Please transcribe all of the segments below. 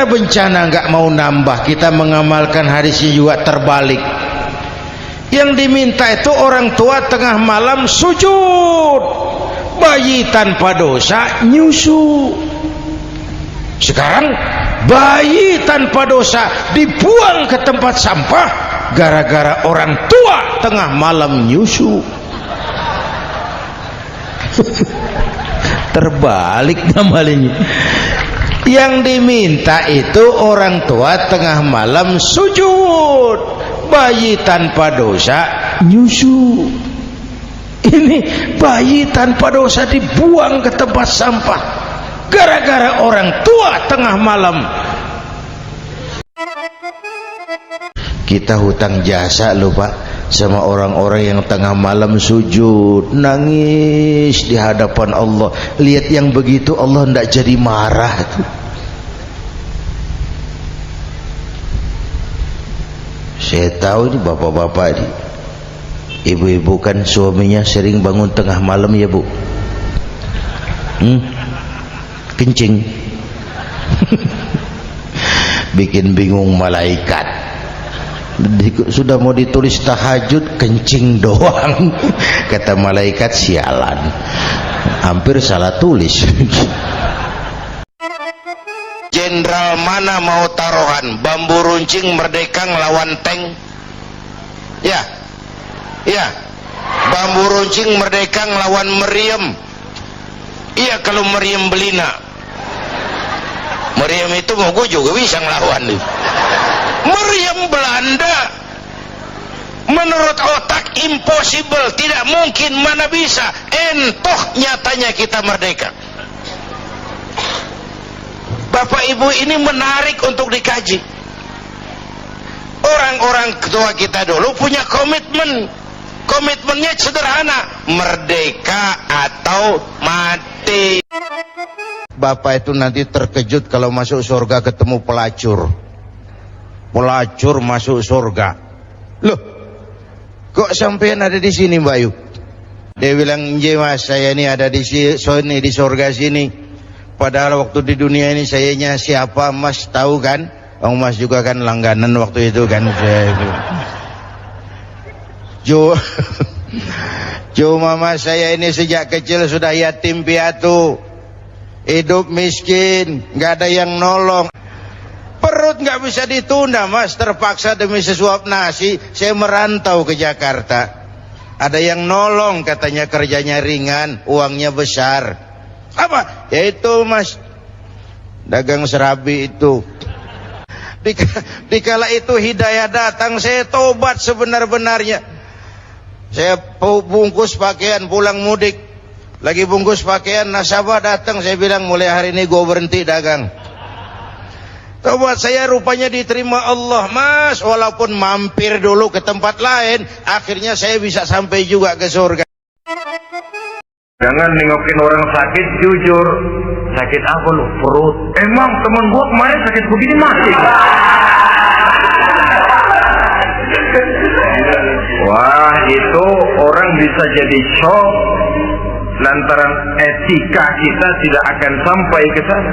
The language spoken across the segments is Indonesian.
gara-gara bencana nggak mau nambah, kita mengamalkan hadisnya juga terbalik. Yang diminta itu orang tua tengah malam sujud, bayi tanpa dosa nyusu. Sekarang bayi tanpa dosa dibuang ke tempat sampah gara-gara orang tua tengah malam nyusu. Terbalik namanya. Yang diminta itu orang tua tengah malam sujud, bayi tanpa dosa nyusu. Ini bayi tanpa dosa dibuang ke tempat sampah gara-gara orang tua tengah malam. Kita hutang jasa loh Pak sama orang-orang yang tengah malam sujud nangis di hadapan Allah. Lihat yang begitu Allah tidak jadi marah tuh. Saya tahu nih bapak-bapak nih, ibu-ibu kan suaminya sering bangun tengah malam ya Bu, kencing. Bikin bingung malaikat. Sudah mau ditulis tahajud kencing doang. Kata malaikat sialan, hampir salah tulis. Jenderal mana mau taruhan, bambu runcing Merdeka ngelawan tank? Ya, ya, bambu runcing Merdeka ngelawan Meriam. Iya, kalau Meriam Belina, Meriam itu mau gue juga bisa ngelawan nih. Meriam Belanda menurut otak impossible, tidak mungkin, mana bisa. Entoh nyatanya kita merdeka. Bapak Ibu, ini menarik untuk dikaji. Orang-orang tua kita dulu punya komitmen. Komitmennya sederhana, merdeka atau mati. Bapak itu nanti terkejut kalau masuk surga ketemu pelacur. Pelacur masuk surga. Loh, kok sampean ada di sini Mbak Yu? Dia bilang, "Nje Mas, saya ini ada di sini, di surga sini. Padahal waktu di dunia ini sayanya siapa Mas tahu kan? Oh, Mas juga kan langganan waktu itu kan." Cuma Mas, saya ini sejak kecil sudah yatim piatu, hidup miskin, nggak ada yang nolong. Perut nggak bisa ditunda Mas, terpaksa demi sesuap nasi saya merantau ke Jakarta. Ada yang nolong, katanya kerjanya ringan, uangnya besar. Apa? Yaitu Mas, dagang serabi itu. Dikala itu hidayah datang, saya tobat sebenar-benarnya. Saya bungkus pakaian pulang mudik, lagi bungkus pakaian nasabah datang, saya bilang mulai hari ini gue berhenti dagang. Tobat saya rupanya diterima Allah Mas, walaupun mampir dulu ke tempat lain, akhirnya saya bisa sampai juga ke surga. Jangan nengokin orang sakit, jujur. Sakit apa lu? Perut. Emang teman gua kemarin sakit begini mati. Wah, itu orang bisa jadi shock lantaran etika kita tidak akan sampai ke sana.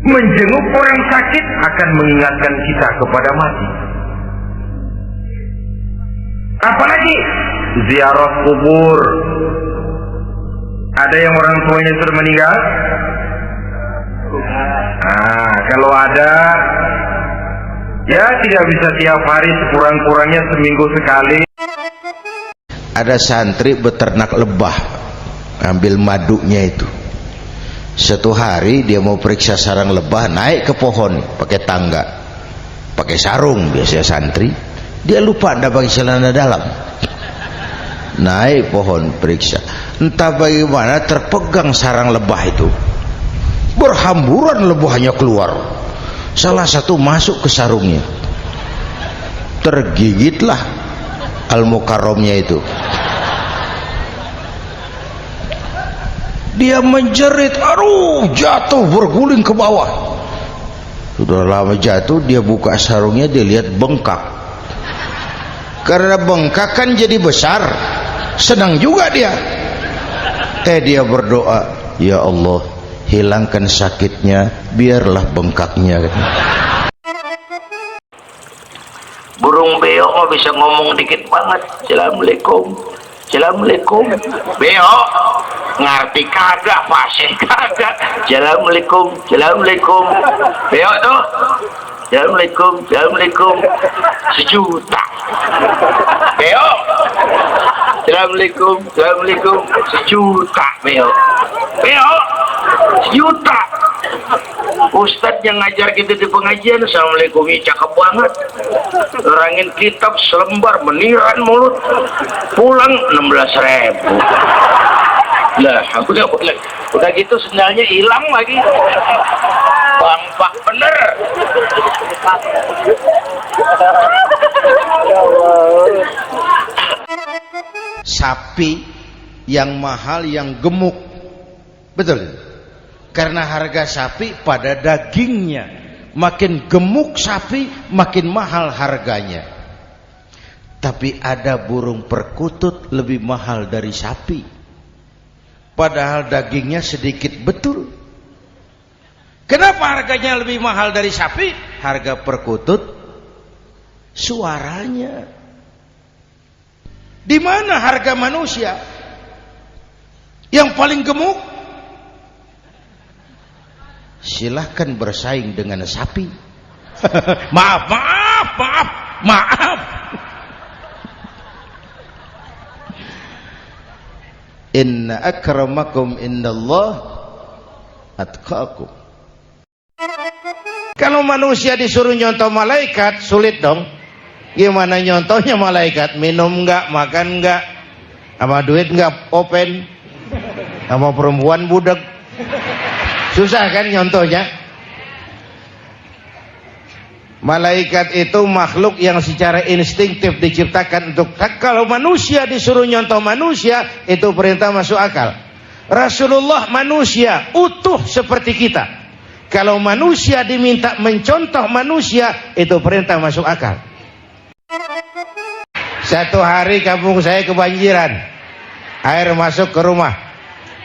Menjenguk orang sakit akan mengingatkan kita kepada mati. Apalagi ziarah kubur. Ada yang orang tuanya sudah meninggal? Kalau ada, ya tidak bisa tiap hari, sekurang-kurangnya seminggu sekali. Ada santri beternak lebah, ambil madunya itu. Satu hari dia mau periksa sarang lebah, naik ke pohon pakai tangga, pakai sarung biasanya santri. Dia lupa tidak pakai celana dalam. Naik pohon periksa, entah bagaimana terpegang sarang lebah itu, berhamburan lebahnya keluar. Salah satu masuk ke sarungnya, tergigitlah al-mukarramnya itu. Dia menjerit, aduh, jatuh berguling ke bawah. Sudah lama jatuh, dia buka sarungnya, dia lihat bengkak. Karena bengkak kan jadi besar, senang juga dia. Dia berdoa, ya Allah, hilangkan sakitnya, biarlah bengkaknya. Burung beo mah bisa ngomong dikit banget. Assalamualaikum, assalamualaikum. Beo ngerti kagak, fasih kagak. Assalamualaikum, assalamualaikum. Beo tuh assalamualaikum, assalamualaikum. Sejuta. Beo assalamualaikum, assalamualaikum. Sejuta. Beo sejuta. Ustadz yang ngajar kita di pengajian, assalamualaikum, cakep banget, nerangin kitab selembar meniran mulut, pulang 16.000. Lah udah gitu sendalnya hilang lagi. Bang bener. Sapi yang mahal, yang gemuk, betul. Karena harga sapi pada dagingnya, makin gemuk sapi makin mahal harganya. Tapi ada burung perkutut lebih mahal dari sapi, padahal dagingnya sedikit betul. Kenapa harganya lebih mahal dari sapi? Harga perkutut suaranya. Di mana harga manusia yang paling gemuk? Silahkan bersaing dengan sapi. maaf. Inna akramakum indallah atqakum. Kalau manusia disuruh nyontoh malaikat, sulit dong. Gimana nyontohnya malaikat? Minum enggak, makan enggak, sama duit enggak open, sama perempuan budak. Susah kan nyontohnya? Malaikat itu makhluk yang secara instinktif diciptakan untuk, kalau manusia disuruh nyontoh manusia, itu perintah masuk akal. Rasulullah manusia utuh seperti kita. Kalau manusia diminta mencontoh manusia, itu perintah masuk akal. Satu hari kampung saya kebanjiran, air masuk ke rumah.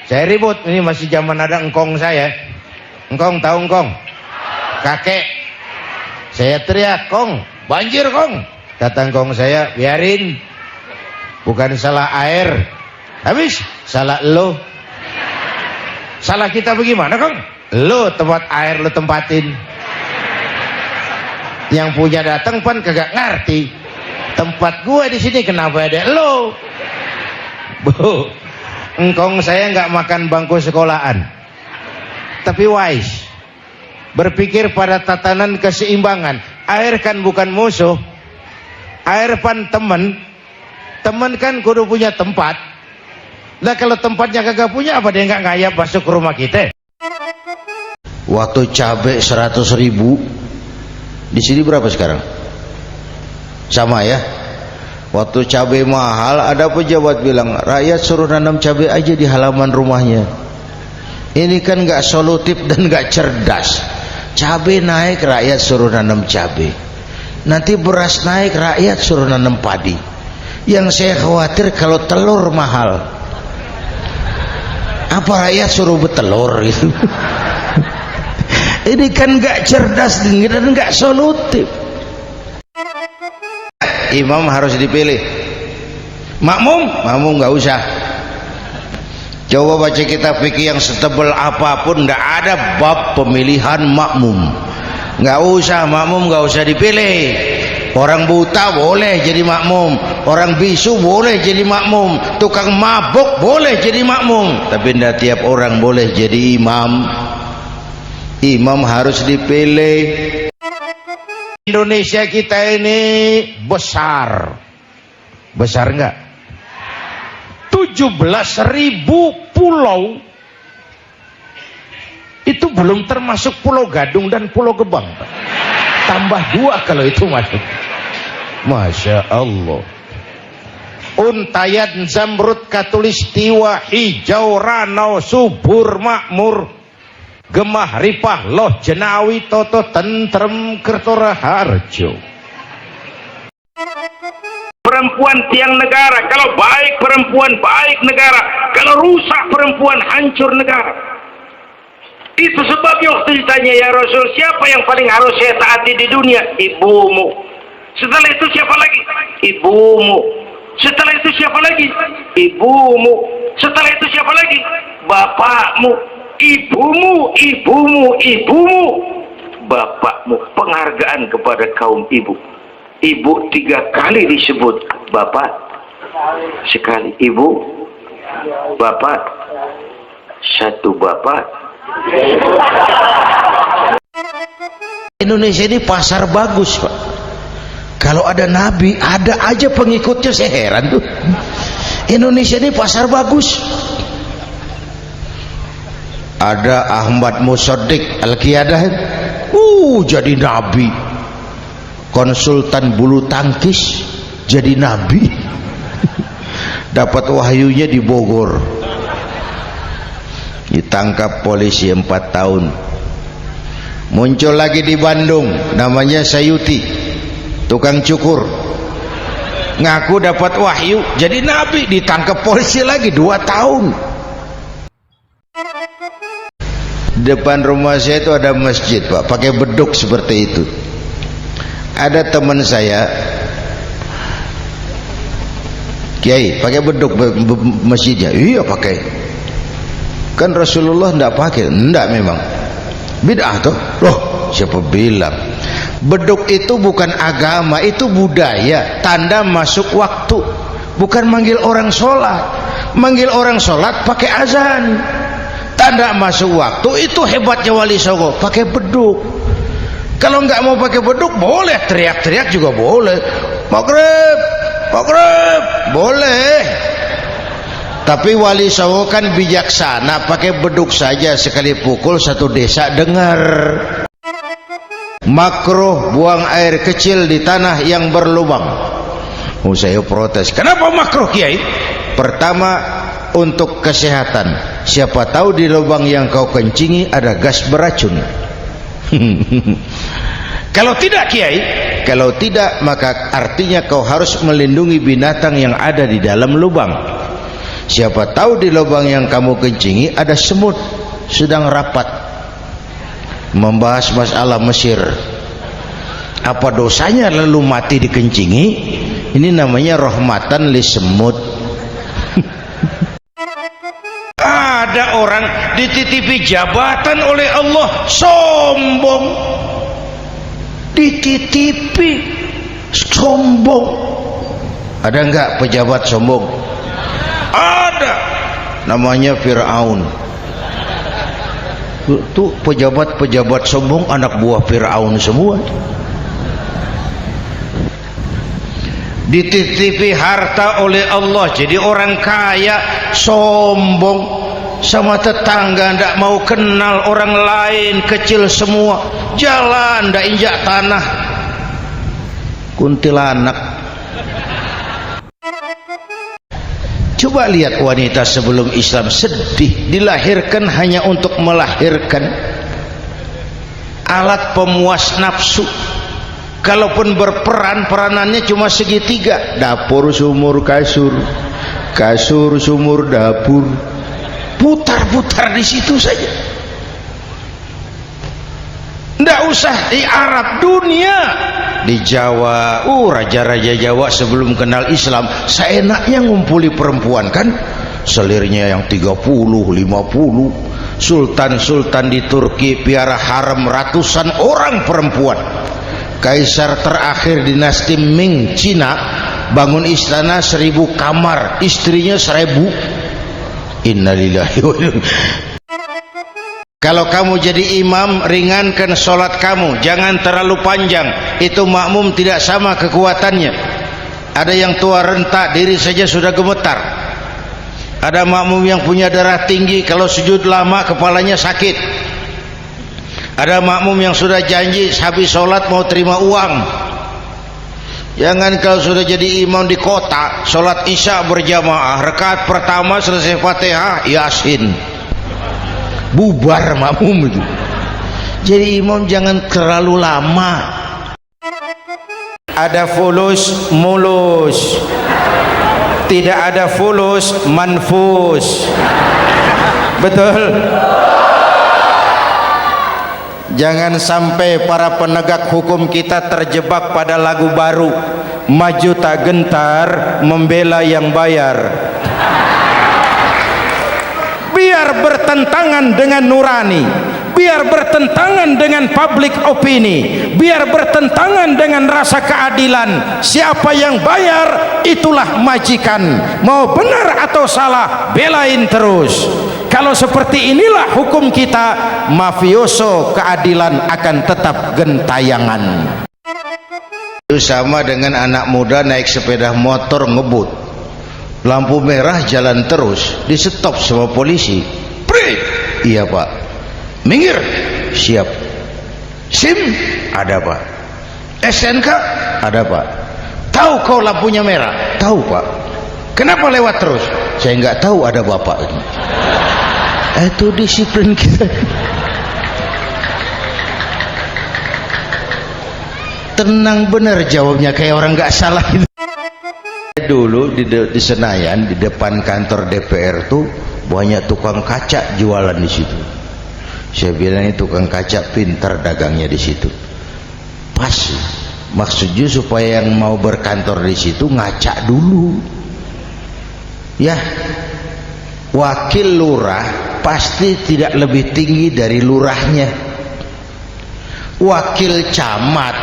Saya ribut, ini masih zaman ada engkong saya. Engkong, tahu engkong? Kakek. Saya teriak, "Kong, banjir kong." Kata engkong saya, "Biarin, bukan salah air, habis salah lo." Salah kita bagaimana kong? Lo tempat air lo tempatin. Yang punya datang pan kagak ngerti. Tempat gua di sini kenapa ada lo? Bu, engkong saya nggak makan bangku sekolahan, tapi wise, berpikir pada tatanan keseimbangan. Air kan bukan musuh, air pan teman. Teman kan kudu punya tempat. Nah kalau tempatnya kagak punya, apa dia nggak ngayap masuk ke rumah kita? Waktu cabai 100.000, di sini berapa sekarang? Sama ya. Waktu cabai mahal, ada pejabat bilang, rakyat suruh nanam cabai aja di halaman rumahnya. Ini kan nggak solutif dan nggak cerdas. Cabai naik, rakyat suruh nanam cabai. Nanti beras naik, rakyat suruh nanam padi. Yang saya khawatir kalau telur mahal, apa rakyat suruh bertelur gitu? Ini kan nggak cerdas dan nggak solutif. Imam harus dipilih. Makmum nggak usah. Coba baca kitab fikih yang setebal apapun, nggak ada bab pemilihan makmum. Nggak usah, makmum nggak usah dipilih. Orang buta boleh jadi makmum, orang bisu boleh jadi makmum, tukang mabuk boleh jadi makmum, tapi tidak tiap orang boleh jadi imam. Imam harus dipilih. Indonesia kita ini besar enggak? 17.000 pulau. Itu belum termasuk Pulau Gadung dan Pulau Gebang. Tambah 2 kalau itu masuk. Masya Allah. Untayan Zamrud Katulistiwa, hijau ranau subur makmur, gemah ripah loh jenawi toto tentrem kertora harjo. Perempuan tiang negara. Kalau baik perempuan, baik negara. Kalau rusak perempuan, hancur negara. Itu sebabnya waktu ditanya, ya Rasul, siapa yang paling harus saya taati di dunia? Ibumu. Setelah itu siapa lagi? Ibumu. Setelah itu siapa lagi? Ibumu. Setelah itu siapa lagi? Bapakmu. Ibumu, ibumu, ibumu. Bapakmu. Penghargaan kepada kaum ibu. Ibu 3 kali disebut, bapak sekali, ibu, bapak, 1 bapak. Indonesia ini pasar bagus, Pak. Kalau ada nabi, ada aja pengikutnya. Saya heran tuh. Indonesia ini pasar bagus. Ada Ahmad Musaddiq Al-Qiyadah, jadi nabi. Konsultan bulu tangkis jadi nabi. Dapat wahyunya di Bogor. Ditangkap polisi 4 tahun. Muncul lagi di Bandung, namanya Sayuti, tukang cukur, ngaku dapat wahyu jadi nabi, ditangkap polisi lagi 2 tahun. Depan rumah saya itu ada masjid, Pak, pakai beduk seperti itu. Ada teman saya kiai pakai beduk masjidnya. Iya pakai. Kan Rasulullah enggak pakai. Enggak, memang bid'ah tuh. Loh, siapa bilang? Beduk itu bukan agama, itu budaya, tanda masuk waktu. Bukan manggil orang sholat. Manggil orang sholat pakai azan. Tanda masuk waktu. Itu hebatnya Wali Songo, pakai beduk. Kalau nggak mau pakai beduk boleh, teriak-teriak juga boleh. Maghrib, maghrib, boleh. Tapi Wali Songo kan bijaksana, pakai beduk saja, sekali pukul 1 desa dengar. Makruh buang air kecil di tanah yang berlubang. Saya protes. Kenapa makruh, Kiai? Pertama, untuk kesehatan. Siapa tahu di lubang yang kau kencingi ada gas beracun. Kalau tidak, Kiai, kalau tidak, maka artinya kau harus melindungi binatang yang ada di dalam lubang. Siapa tahu di lubang yang kamu kencingi ada semut sedang rapat membahas masalah Mesir. Apa dosanya lalu mati dikencingi? Ini namanya rahmatan li semut. Ada orang dititipi jabatan oleh Allah, sombong. Dititipi, sombong. Ada enggak pejabat sombong? Ada. Namanya Fir'aun. Tuh pejabat-pejabat sombong anak buah Fir'aun semua. Dititipi harta oleh Allah, jadi orang kaya, sombong. Sama tetangga ndak mau kenal orang lain, kecil semua, jalan ndak injak tanah. Kuntilanak. Coba lihat wanita sebelum Islam, sedih, dilahirkan hanya untuk melahirkan, alat pemuas nafsu. Kalaupun berperan, peranannya cuma segitiga, dapur sumur kasur, kasur sumur dapur, putar-putar di situ saja. Nggak usah di Arab, dunia, di Jawa. Raja-raja Jawa sebelum kenal Islam seenaknya ngumpuli perempuan, kan selirnya yang 30, 50. Sultan-sultan di Turki piara harem ratusan orang perempuan. Kaisar terakhir dinasti Ming Cina bangun istana 1000 kamar, istrinya 1000. Innalillahi wa inna. Kalau kamu jadi imam, ringankan sholat kamu, jangan terlalu panjang. Itu makmum tidak sama kekuatannya. Ada yang tua renta, diri saja sudah gemetar. Ada makmum yang punya darah tinggi, kalau sujud lama kepalanya sakit. Ada makmum yang sudah janji habis sholat mau terima uang. Jangan kalau sudah jadi imam di kota, sholat isya berjamaah, rakaat pertama selesai Fatihah, Yasin, bubar makmum itu. Jadi imam jangan terlalu lama. Ada fulus mulus, tidak ada fulus, manfus. Betul? Jangan sampai para penegak hukum kita terjebak pada lagu baru, maju tak gentar membela yang bayar. Biar bertentangan dengan nurani, biar bertentangan dengan public opini, biar bertentangan dengan rasa keadilan. Siapa yang bayar itulah majikan. Mau benar atau salah, belain terus. Kalau seperti inilah hukum kita, mafioso keadilan akan tetap gentayangan. Itu sama dengan anak muda naik sepeda motor ngebut, lampu merah jalan terus, di stop sama polisi. Break. Iya pak. Minggir. Siap. SIM ada pak. SNK ada pak. Tahu kau lampunya merah? Tahu pak. Kenapa lewat terus? Saya nggak tahu, ada bapak ini. Itu disiplin kita. Tenang bener jawabnya, kayak orang nggak salah. Dulu di Senayan, di depan kantor DPR tuh banyak tukang kaca jualan di situ. Saya bilang ini tukang kaca pintar dagangnya di situ. Pas, maksudnya supaya yang mau berkantor di situ ngaca dulu. Ya, wakil lurah pasti tidak lebih tinggi dari lurahnya. Wakil camat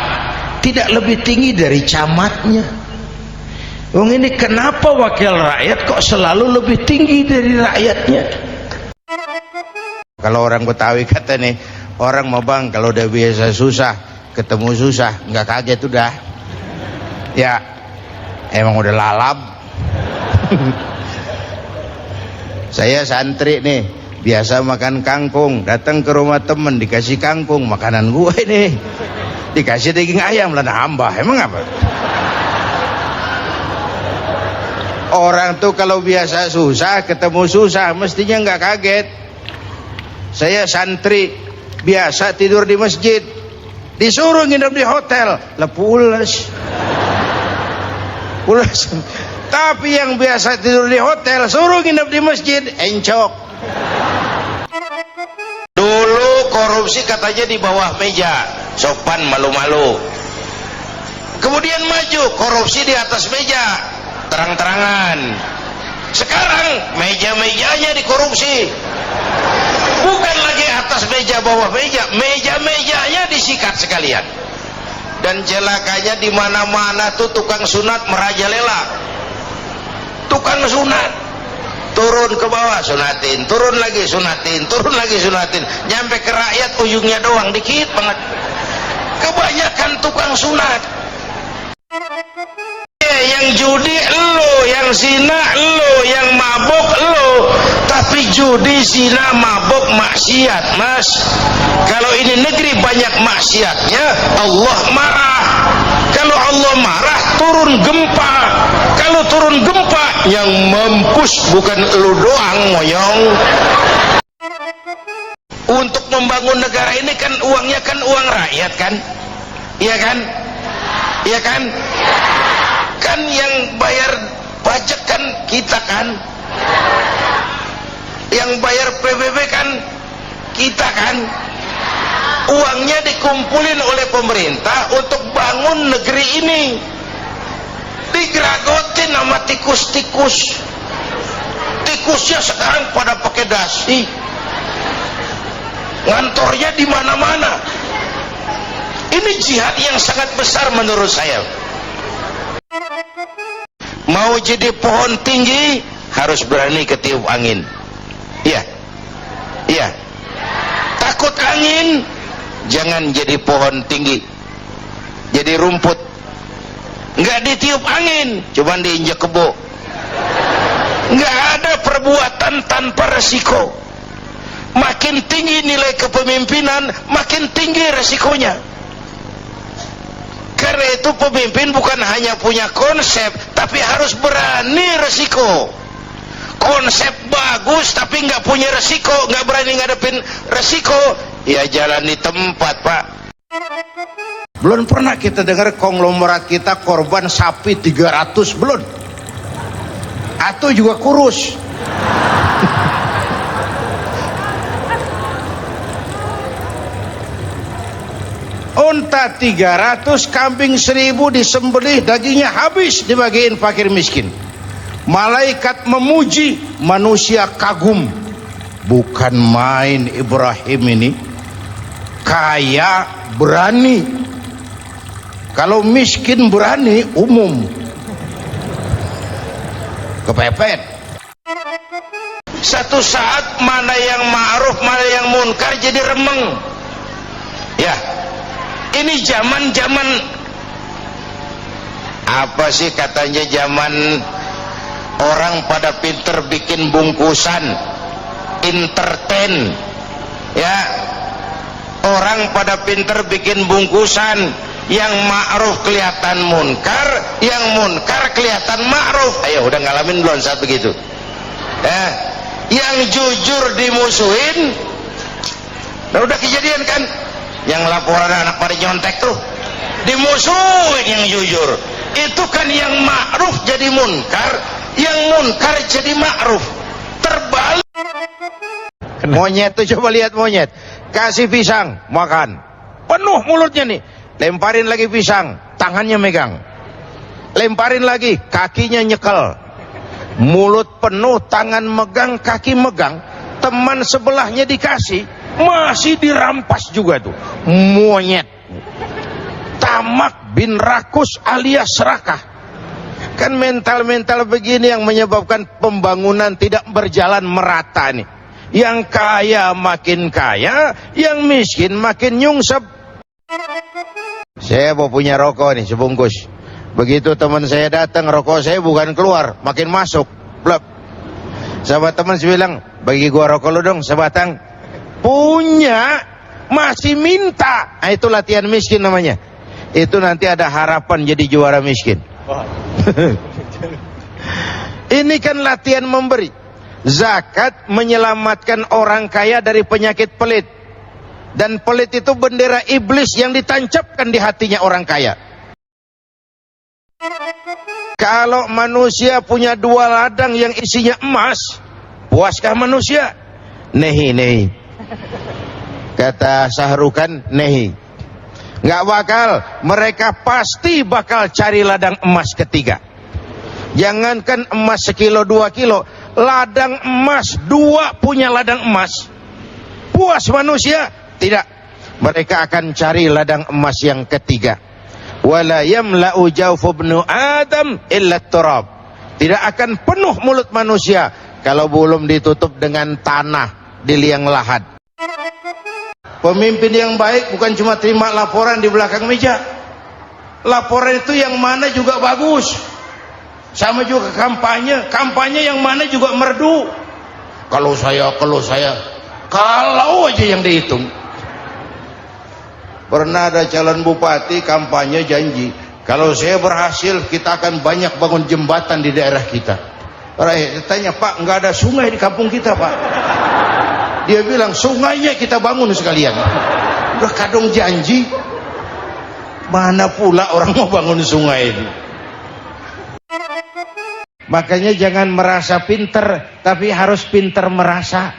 tidak lebih tinggi dari camatnya. Wong ini kenapa wakil rakyat kok selalu lebih tinggi dari rakyatnya? Kalau orang Betawi kata nih, orang mau bang kalau udah biasa susah, ketemu susah, nggak kaget udah. Ya, emang udah lalap. Saya santri nih, biasa makan kangkung, datang ke rumah temen dikasih kangkung, makanan gue ini dikasih daging ayam lah nambah, emang apa? Orang tuh kalau biasa susah ketemu susah mestinya nggak kaget. Saya santri biasa tidur di masjid, disuruh nginep di hotel lah pulas. Tapi yang biasa tidur di hotel suruh nginep di masjid, encok. Dulu korupsi katanya di bawah meja, sopan malu-malu. Kemudian maju korupsi di atas meja, terang-terangan. Sekarang meja-mejanya dikorupsi. Bukan lagi atas meja bawah meja, meja-mejanya disikat sekalian. Dan celakanya di mana-mana tuh tukang sunat merajalela. Tukang sunat turun ke bawah sunatin, turun lagi sunatin, turun lagi sunatin, nyampe ke rakyat ujungnya doang dikit banget. Kebanyakan tukang sunat. Yang judi elo, yang zina elo, yang mabok elo, tapi judi, zina, mabok maksiat, mas. Kalau ini negeri banyak maksiatnya, Allah marah. Kalau Allah marah, turun gempa. Kalau turun gempa, yang mampus bukan elu doang, moyong. Untuk membangun negara ini kan uangnya kan uang rakyat kan? Iya kan? Iya kan? Kan yang bayar pajak kan kita kan? Yang bayar PBB kan kita kan? Uangnya dikumpulin oleh pemerintah untuk bangun negeri ini. Digeragotin sama tikus-tikus. Tikusnya sekarang pada pakai dasi. Ngantornya di mana-mana. Ini jihad yang sangat besar menurut saya. Mau jadi pohon tinggi harus berani ketiup angin. Iya. Iya. Takut angin, jangan jadi pohon tinggi. Jadi rumput. Enggak ditiup angin, cuman diinjak kebo. Enggak ada perbuatan tanpa resiko. Makin tinggi nilai kepemimpinan, makin tinggi resikonya. Karena itu pemimpin bukan hanya punya konsep, tapi harus berani resiko. Konsep bagus tapi nggak punya resiko, nggak berani ngadepin resiko, ya jalan di tempat, Pak. Belum pernah kita dengar konglomerat kita korban sapi 300, belum. Atau juga kurus. Unta 300, kambing 1000 disembelih, dagingnya habis dibagiin fakir miskin. Malaikat memuji, manusia kagum. Bukan main Ibrahim ini, kaya berani. Kalau miskin berani umum, kepepet. Satu saat mana yang ma'ruf mana yang munkar jadi remeng. Ya, ini zaman apa sih katanya, zaman orang pada pinter bikin bungkusan, entertain. Ya, orang pada pinter bikin bungkusan, yang ma'ruf kelihatan munkar, yang munkar kelihatan ma'ruf. Ayo udah ngalamin belum saat begitu? Yang jujur dimusuhin. Nah, udah kejadian kan? Yang laporan anak pada nyontek tuh dimusuhin yang jujur. Itu kan yang ma'ruf jadi munkar, yang munkar jadi ma'ruf. Terbalik. Monyet tuh, coba lihat monyet. Kasih pisang, makan. Penuh mulutnya nih. Lemparin lagi pisang, tangannya megang. Lemparin lagi, kakinya nyekel. Mulut penuh, tangan megang, kaki megang. Teman sebelahnya dikasih, masih dirampas juga tuh. Monyet. Tamak bin rakus alias serakah. Kan mental-mental begini yang menyebabkan pembangunan tidak berjalan merata nih. Yang kaya makin kaya, yang miskin makin nyungsep. Saya mau punya rokok nih sebungkus. Begitu teman saya datang, rokok saya bukan keluar, makin masuk. Blep. Sahabat teman saya bilang, bagi gua rokok lu dong sebatang. Punya, masih minta. Nah, itu latihan miskin namanya. Itu nanti ada harapan jadi juara miskin. Ini kan latihan memberi. Zakat menyelamatkan orang kaya dari penyakit pelit. Dan pelit itu bendera iblis yang ditancapkan di hatinya orang kaya. Kalau manusia punya 2 ladang yang isinya emas, puaskah manusia? Nehi. Kata Sahrukan, nehi. Nggak bakal. Mereka pasti bakal cari ladang emas ketiga. Jangankan emas 1 kilo 2 kilo, ladang emas 2 punya ladang emas. Puas manusia? Tidak. Mereka akan cari ladang emas yang ketiga. Wala yamla'u jawfu ibnu Adam illa turab. Tidak akan penuh mulut manusia kalau belum ditutup dengan tanah di liang lahat. Pemimpin yang baik bukan cuma terima laporan di belakang meja. Laporan itu yang mana juga bagus. Sama juga kampanye. Kampanye yang mana juga merdu. Kalau aja yang dihitung. Pernah ada calon bupati kampanye janji, kalau saya berhasil kita akan banyak bangun jembatan di daerah kita. Rakyat tanya, Pak, nggak ada sungai di kampung kita, Pak. Dia bilang, sungainya kita bangun sekalian. Udah kadung janji, mana pula orang mau bangun sungai ini. Makanya jangan merasa pinter, tapi harus pinter merasa.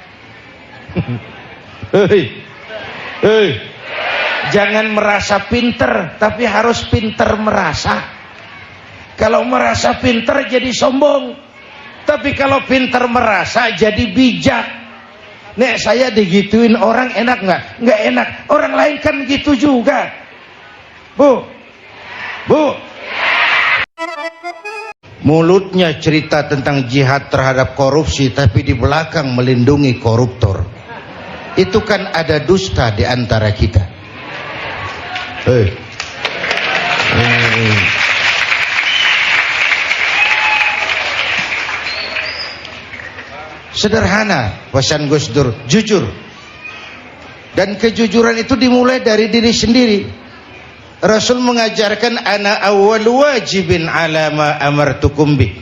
Hei. Jangan merasa pinter, tapi harus pinter merasa. Kalau merasa pinter jadi sombong, tapi kalau pinter merasa jadi bijak. Nek saya digituin orang enak nggak? Nggak enak. Orang lain kan gitu juga. Bu. Mulutnya cerita tentang jihad terhadap korupsi, tapi di belakang melindungi koruptor. Itu kan ada dusta di antara kita. Sederhana pesan Gus Dur, jujur. Dan kejujuran itu dimulai dari diri sendiri. Rasul mengajarkan, ana awwal wajibin ala ma amartukum bih.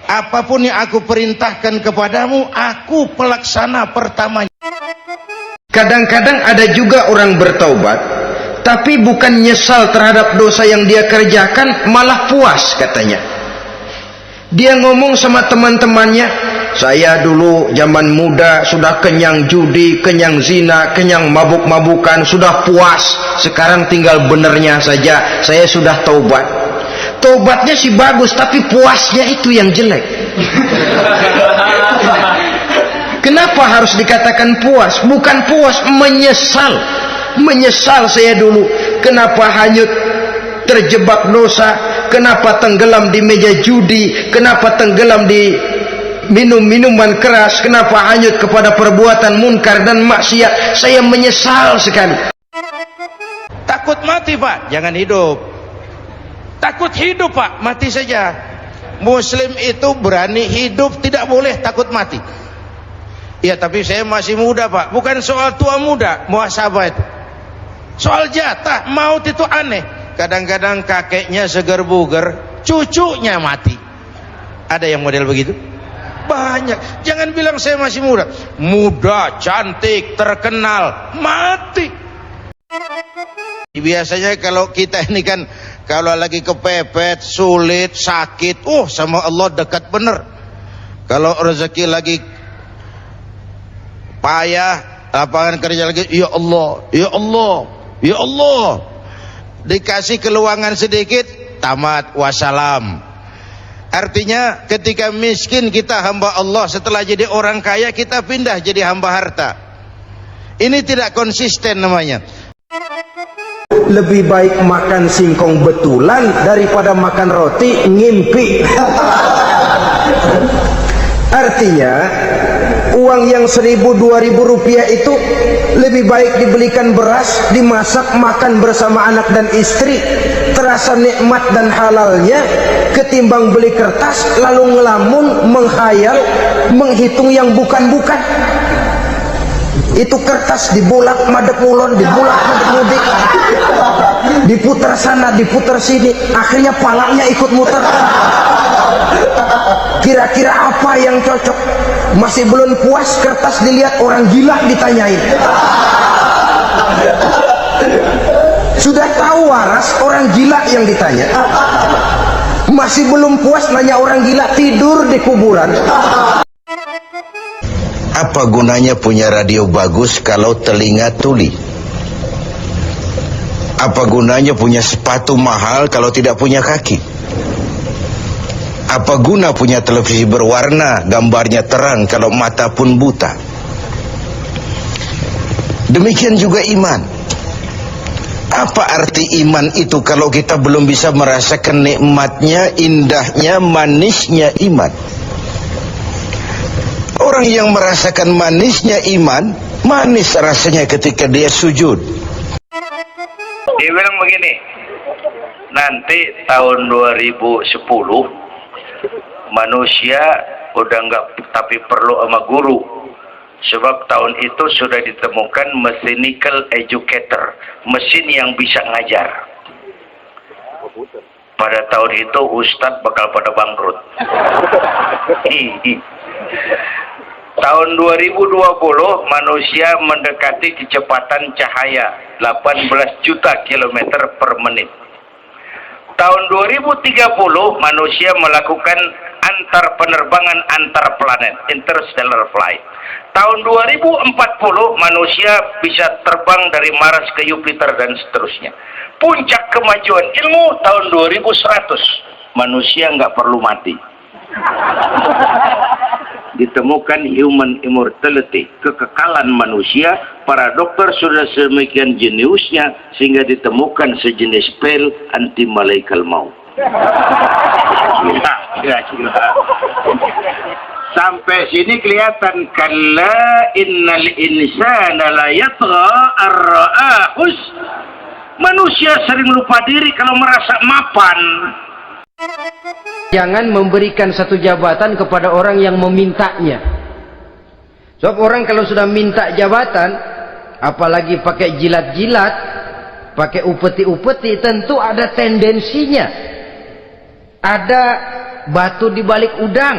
Apapun yang aku perintahkan kepadamu, aku pelaksana pertamanya. Kadang-kadang ada juga orang bertaubat, tapi bukan nyesal terhadap dosa yang dia kerjakan, malah puas katanya. Dia ngomong sama teman-temannya, saya dulu zaman muda sudah kenyang judi, kenyang zina, kenyang mabuk-mabukan, sudah puas. Sekarang tinggal benernya saja, saya sudah taubat. Taubatnya sih bagus, tapi puasnya itu yang jelek. Kenapa harus dikatakan puas? Bukan puas, menyesal. Menyesal saya dulu. Kenapa hanyut terjebak dosa? Kenapa tenggelam di meja judi? Kenapa tenggelam di minum-minuman keras? Kenapa hanyut kepada perbuatan munkar dan maksiat? Saya menyesal sekali. Takut mati Pak, jangan hidup. Takut hidup Pak, mati saja. Muslim itu berani hidup, tidak boleh takut mati. Ya tapi saya masih muda Pak. Bukan soal tua muda, muhasabah itu. Soal jatah, maut itu aneh. Kadang-kadang kakeknya seger buger, cucunya mati. Ada yang model begitu? Banyak. Jangan bilang saya masih muda. Muda, cantik, terkenal, mati. Biasanya kalau kita ini kan, kalau lagi kepepet, sulit, sakit, sama Allah dekat bener. Kalau rezeki lagi payah, lapangan kerja lagi, ya Allah, ya Allah, ya Allah. Dikasih keluangan sedikit, tamat, wassalam. Artinya ketika miskin kita hamba Allah, setelah jadi orang kaya kita pindah jadi hamba harta. Ini tidak konsisten namanya. Lebih baik makan singkong betulan daripada makan roti ngimpi. Artinya uang yang 1.000-2.000 rupiah itu lebih baik dibelikan beras, dimasak, makan bersama anak dan istri, terasa nikmat dan halalnya, ketimbang beli kertas lalu ngelamun, menghayal, menghitung yang bukan-bukan. Itu kertas dibolak madep ulon, dibolak madep mudik, diputar sana, diputar sini, akhirnya palanya ikut muter. Kira-kira apa yang cocok? Masih belum puas, kertas dilihat orang gila ditanyain. Sudah tahu waras, orang gila yang ditanya. Masih belum puas, nanya orang gila, tidur di kuburan. Apa gunanya punya radio bagus kalau telinga tuli? Apa gunanya punya sepatu mahal kalau tidak punya kaki? Apa guna punya televisi berwarna, gambarnya terang kalau mata pun buta? Demikian juga iman. Apa arti iman itu kalau kita belum bisa merasakan nikmatnya, indahnya, manisnya iman? Orang yang merasakan manisnya iman, manis rasanya ketika dia sujud. Dia bilang begini, nanti tahun 2010 manusia udah nggak tapi perlu sama guru, sebab tahun itu sudah ditemukan mechanical educator, mesin yang bisa ngajar. Pada tahun itu ustadz bakal pada bangkrut. Tahun 2020 manusia mendekati kecepatan cahaya 18 juta kilometer per menit. Tahun 2030 manusia melakukan antar penerbangan antar planet, interstellar flight. Tahun 2040 manusia bisa terbang dari Mars ke Jupiter dan seterusnya. Puncak kemajuan ilmu tahun 2100, manusia nggak perlu mati. Ditemukan human immortality, kekekalan manusia. Para dokter sudah sedemikian jeniusnya sehingga ditemukan sejenis pil anti malaikal maut. Gila. Sampai sini kelihatan, kalla innal insana la yatgha ar-ra'ahus. Manusia sering lupa diri kalau merasa mapan. Jangan memberikan satu jabatan kepada orang yang memintanya. Sebab orang kalau sudah minta jabatan, apalagi pakai jilat-jilat, pakai upeti-upeti, tentu ada tendensinya. Ada batu di balik udang.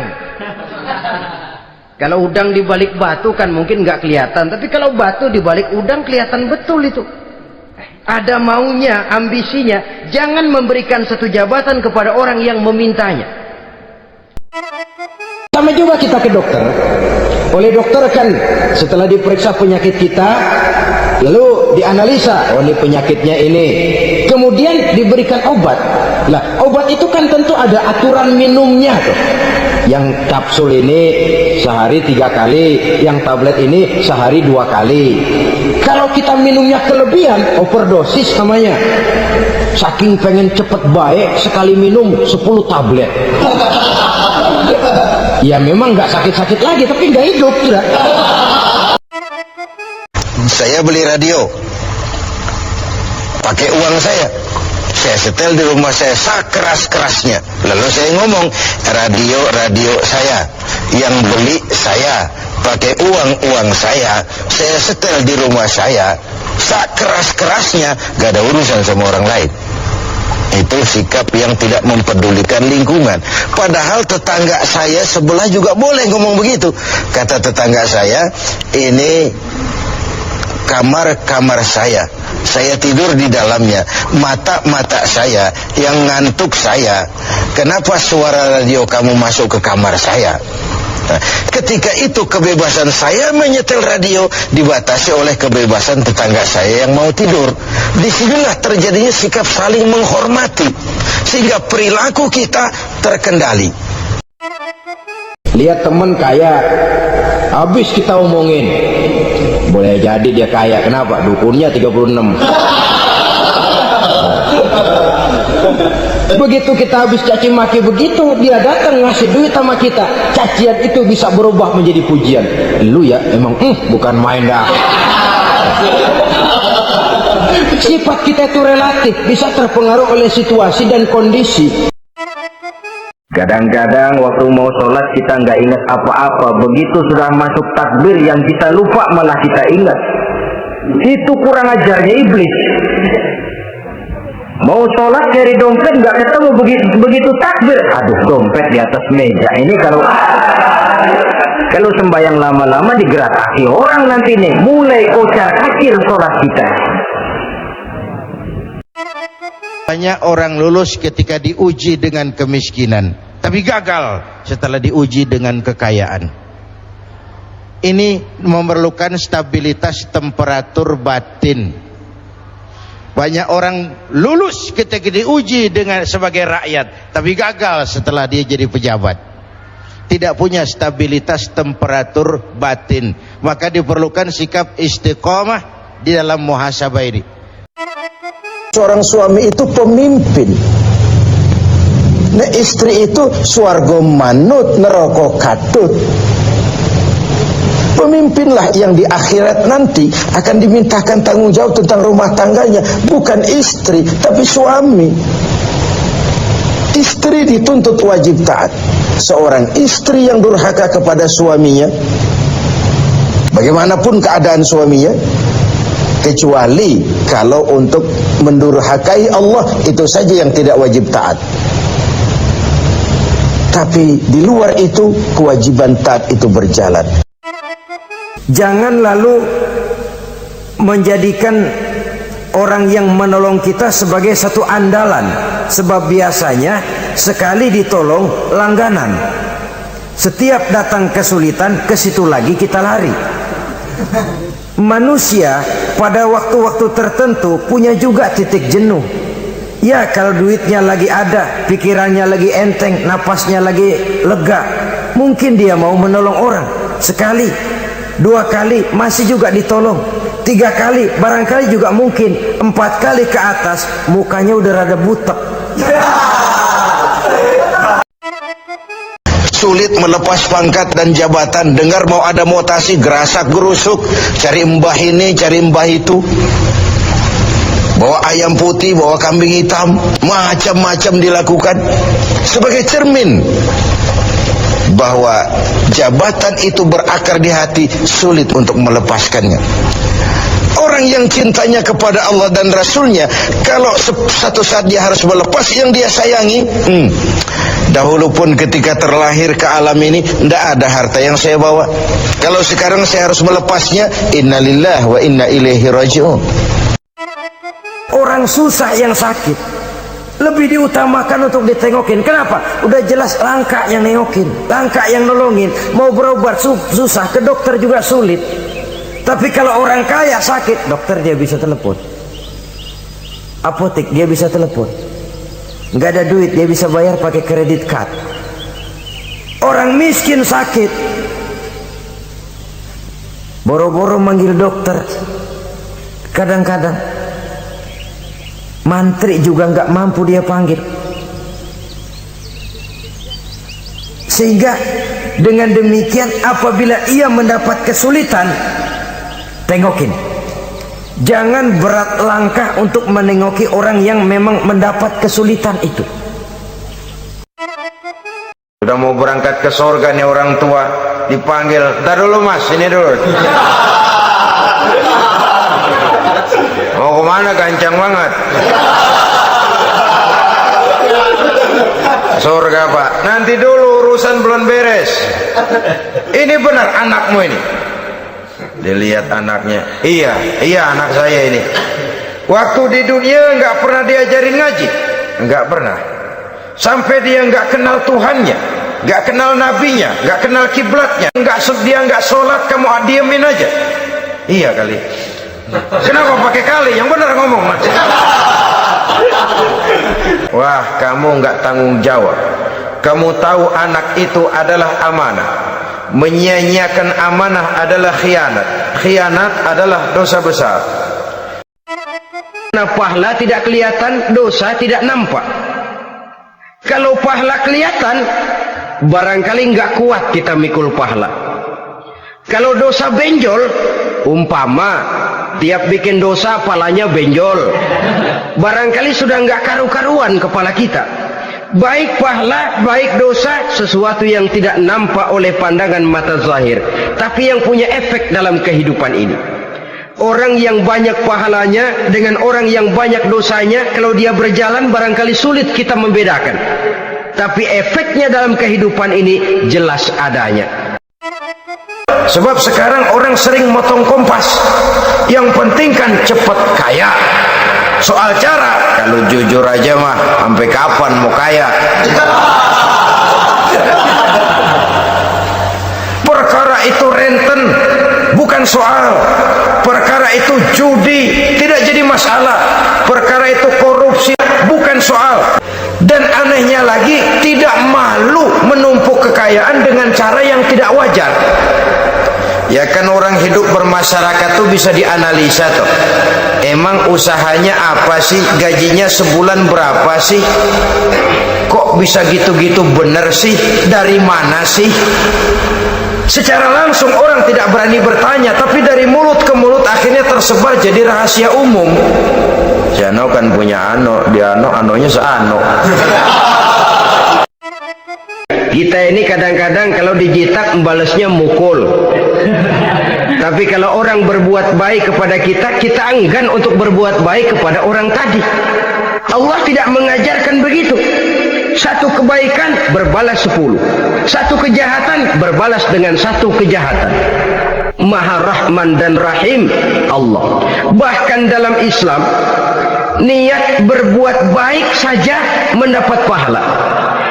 Kalau udang di balik batu kan mungkin nggak kelihatan, tapi kalau batu di balik udang kelihatan betul itu. Ada maunya, ambisinya. Jangan memberikan satu jabatan kepada orang yang memintanya. Sama juga kita ke dokter. Oleh dokter kan setelah diperiksa penyakit kita, lalu dianalisa, oh ini penyakitnya ini. Kemudian diberikan obat. Lah, obat itu kan tentu ada aturan minumnya tuh. Yang kapsul ini sehari 3 kali, yang tablet ini sehari 2 kali. Kalau kita minumnya kelebihan, overdosis namanya. Saking pengen cepet baik, sekali minum 10 tablet. Ya memang nggak sakit-sakit lagi, tapi nggak hidup sudah. Saya beli radio pakai uang saya setel di rumah saya sekeras-kerasnya. Lalu saya ngomong, radio saya yang beli, saya pakai uang saya setel di rumah saya sekeras-kerasnya, gak ada urusan sama orang lain. Itu sikap yang tidak mempedulikan lingkungan. Padahal tetangga saya sebelah juga boleh ngomong begitu. Kata tetangga saya, ini kamar saya tidur di dalamnya, mata saya yang ngantuk saya. Kenapa suara radio kamu masuk ke kamar saya? Nah, ketika itu kebebasan saya menyetel radio dibatasi oleh kebebasan tetangga saya yang mau tidur. Disinilah terjadinya sikap saling menghormati, sehingga perilaku kita terkendali. Lihat teman kaya, habis kita omongin, boleh jadi dia kaya. Kenapa? Dukunnya 36. Begitu kita habis caci maki begitu, dia datang ngasih duit sama kita. Cacian itu bisa berubah menjadi pujian. Lu ya emang bukan main dah. Sifat kita itu relatif, bisa terpengaruh oleh situasi dan kondisi. Kadang-kadang waktu mau sholat kita nggak ingat apa-apa. Begitu sudah masuk takbir yang kita lupa malah kita ingat. Itu kurang ajarnya iblis. Mau sholat cari dompet nggak ketemu, begitu takbir, aduh dompet di atas meja. Ini kalau sembahyang lama-lama digerakasi orang nanti nih, mulai kocar kacir sholat kita. Banyak orang lulus ketika diuji dengan kemiskinan, tapi gagal setelah diuji dengan kekayaan. Ini memerlukan stabilitas temperatur batin. Banyak orang lulus ketika diuji dengan sebagai rakyat, tapi gagal setelah dia jadi pejabat. Tidak punya stabilitas temperatur batin. Maka diperlukan sikap istiqomah di dalam muhasabah ini. Seorang suami itu pemimpin. Nah, istri itu swarga manut neraka katut. Pemimpinlah yang di akhirat nanti akan dimintakan tanggung jawab tentang rumah tangganya, bukan istri tapi suami. Istri dituntut wajib taat. Seorang istri yang durhaka kepada suaminya, bagaimanapun keadaan suaminya, kecuali kalau untuk mendurhakai Allah, itu saja yang tidak wajib taat. Tapi di luar itu kewajiban taat itu berjalan. Jangan lalu menjadikan orang yang menolong kita sebagai satu andalan, sebab biasanya sekali ditolong langganan. Setiap datang kesulitan, ke situ lagi kita lari. Manusia pada waktu-waktu tertentu punya juga titik jenuh. Ya, kalau duitnya lagi ada, pikirannya lagi enteng, napasnya lagi lega, mungkin dia mau menolong orang. Sekali, 2 kali masih juga ditolong, 3 kali barangkali juga mungkin, 4 kali ke atas mukanya udah rada butek. Sulit melepas pangkat dan jabatan. Dengar mau ada mutasi, gerasak gerusuk, cari mbah ini, cari mbah itu, bawa ayam putih, bawa kambing hitam, macam-macam dilakukan sebagai cermin bahwa jabatan itu berakar di hati, sulit untuk melepaskannya. Orang yang cintanya kepada Allah dan Rasulnya, kalau satu saat dia harus melepas yang dia sayangi, dahulu pun ketika terlahir ke alam ini tidak ada harta yang saya bawa. Kalau sekarang saya harus melepasnya, innalillahi wa inna ilaihi raji'un. Orang susah yang sakit, lebih diutamakan untuk ditengokin. Kenapa? Udah jelas langka yang nengokin, langka yang nolongin. Mau berobat susah, ke dokter juga sulit. Tapi kalau orang kaya sakit, dokter dia bisa telepon, apotek dia bisa telepon, nggak ada duit dia bisa bayar pakai kredit card. Orang miskin sakit, boro-boro manggil dokter, kadang-kadang mantri juga nggak mampu dia panggil. Sehingga dengan demikian apabila ia mendapat kesulitan, tengokin. Jangan berat langkah untuk menengoki orang yang memang mendapat kesulitan itu. Sudah mau berangkat ke surga nih orang tua, dipanggil, "Ntar dulu mas, ini dulu." Mau kemana, gancang banget? Surga pak, nanti dulu urusan belum beres. Ini benar anakmu ini? Dilihat anaknya, iya anak saya ini. Waktu di dunia nggak pernah diajarin ngaji, nggak pernah. Sampai dia nggak kenal Tuhannya, nggak kenal nabinya, nggak kenal kiblatnya, dia nggak sholat, kamu diemin aja. Iya kali. Kenapa pakai kali? Yang benar ngomong. Wah, kamu nggak tanggung jawab. Kamu tahu anak itu adalah amanah. Menyia-nyiakan amanah adalah khianat. Khianat adalah dosa besar. Nah, pahala tidak kelihatan, dosa tidak nampak. Kalau pahala kelihatan, barangkali nggak kuat kita mikul pahala. Kalau dosa benjol, umpama tiap bikin dosa palanya benjol, barangkali sudah nggak karu-karuan kepala kita. Baik pahala, baik dosa, sesuatu yang tidak nampak oleh pandangan mata zahir, tapi yang punya efek dalam kehidupan ini. Orang yang banyak pahalanya dengan orang yang banyak dosanya, kalau dia berjalan barangkali sulit kita membedakan, tapi efeknya dalam kehidupan ini jelas adanya. Sebab sekarang orang sering motong kompas. Yang penting kan cepat kaya. Soal cara, kalau jujur aja mah, sampai kapan mau kaya? Perkara itu renten, bukan soal. Perkara itu judi, tidak jadi masalah. Perkara itu korupsi, bukan soal. Dan anehnya lagi, tidak malu menumpuk kekayaan dengan cara yang tidak wajar. Ya kan orang hidup bermasyarakat tuh bisa dianalisa tuh. Emang usahanya apa sih? Gajinya sebulan berapa sih? Kok bisa gitu-gitu bener sih? Dari mana sih? Secara langsung orang tidak berani bertanya, tapi dari mulut ke mulut akhirnya tersebar jadi rahasia umum. Si Ano kan punya Ano, dia Anonya seano. Kita ini kadang-kadang kalau dijitak membalesnya mukul. Tapi kalau orang berbuat baik kepada kita, kita enggan untuk berbuat baik kepada orang tadi. Allah tidak mengajarkan begitu. Satu kebaikan berbalas 10, satu kejahatan berbalas dengan satu kejahatan. Maha Rahman dan Rahim Allah. Bahkan dalam Islam, niat berbuat baik saja mendapat pahala.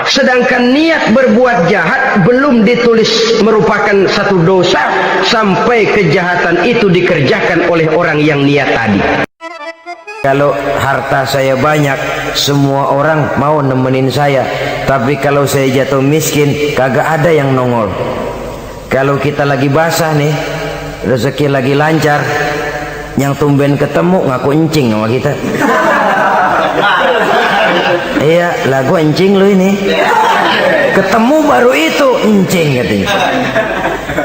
Sedangkan niat berbuat jahat belum ditulis merupakan satu dosa sampai kejahatan itu dikerjakan oleh orang yang niat tadi. Kalau harta saya banyak, semua orang mau nemenin saya. Tapi kalau saya jatuh miskin, kagak ada yang nongol. Kalau kita lagi basah nih, rezeki lagi lancar, yang tumben ketemu ngaku encing sama kita. Iya, lagu encing lu ini. Ketemu baru itu encing katanya.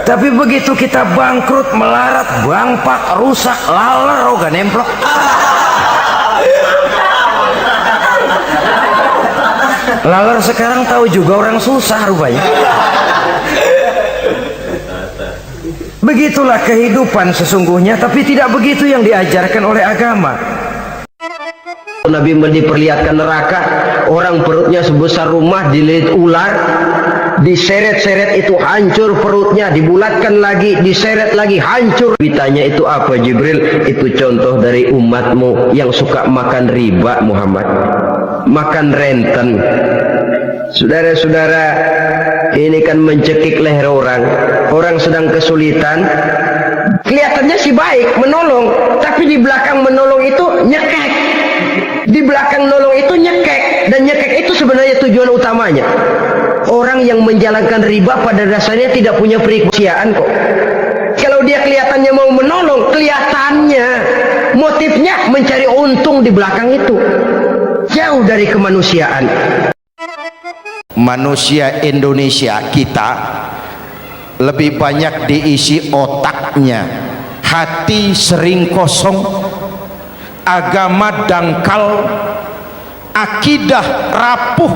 Tapi begitu kita bangkrut, melarat, bangpak, rusak, laler, gak nemplok. Laler sekarang tahu juga orang susah rupanya. Begitulah kehidupan sesungguhnya, tapi tidak begitu yang diajarkan oleh agama. Nabi diperlihatkan neraka, orang perutnya sebesar rumah dililit ular, diseret-seret itu hancur perutnya, dibulatkan lagi, diseret lagi hancur. Ditanya itu apa Jibril? Itu contoh dari umatmu yang suka makan riba Muhammad. makan renten. Saudara-saudara, ini kan mencekik leher orang. Orang sedang kesulitan, kelihatannya sih baik menolong, tapi di belakang menolong itu nyekek. Di belakang nolong itu nyekek, dan nyekek itu sebenarnya tujuan utamanya. Orang yang menjalankan riba pada dasarnya tidak punya perikosiaan kok. Kalau dia kelihatannya mau menolong, kelihatannya motifnya mencari untung di belakang itu. Jauh dari kemanusiaan. Manusia Indonesia kita lebih banyak diisi otaknya, hati sering kosong, agama dangkal, akidah rapuh,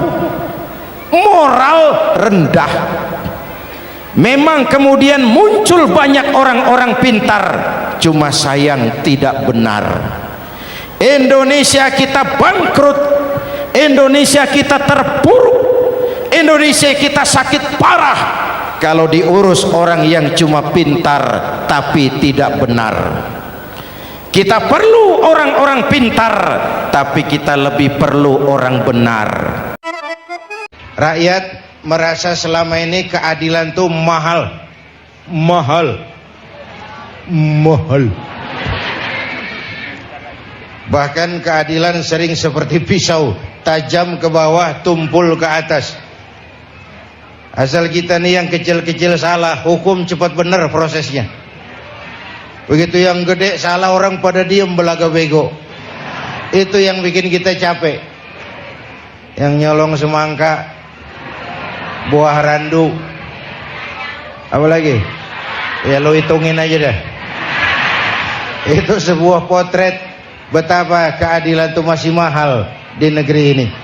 moral rendah. Memang kemudian muncul banyak orang-orang pintar, cuma sayang tidak benar. Indonesia kita bangkrut, Indonesia kita terpuruk, Indonesia kita sakit parah kalau diurus orang yang cuma pintar tapi tidak benar. Kita perlu orang-orang pintar, tapi kita lebih perlu orang benar. Rakyat merasa selama ini keadilan tuh mahal. Bahkan keadilan sering seperti pisau, tajam ke bawah, tumpul ke atas. Asal kita nih yang kecil-kecil salah, hukum cepat benar prosesnya. Begitu yang gede salah, orang pada diem belaga bego. Itu yang bikin kita capek. Yang nyolong semangka, buah randu, apa lagi? Ya lo hitungin aja dah. Itu sebuah potret betapa keadilan itu masih mahal di negeri ini.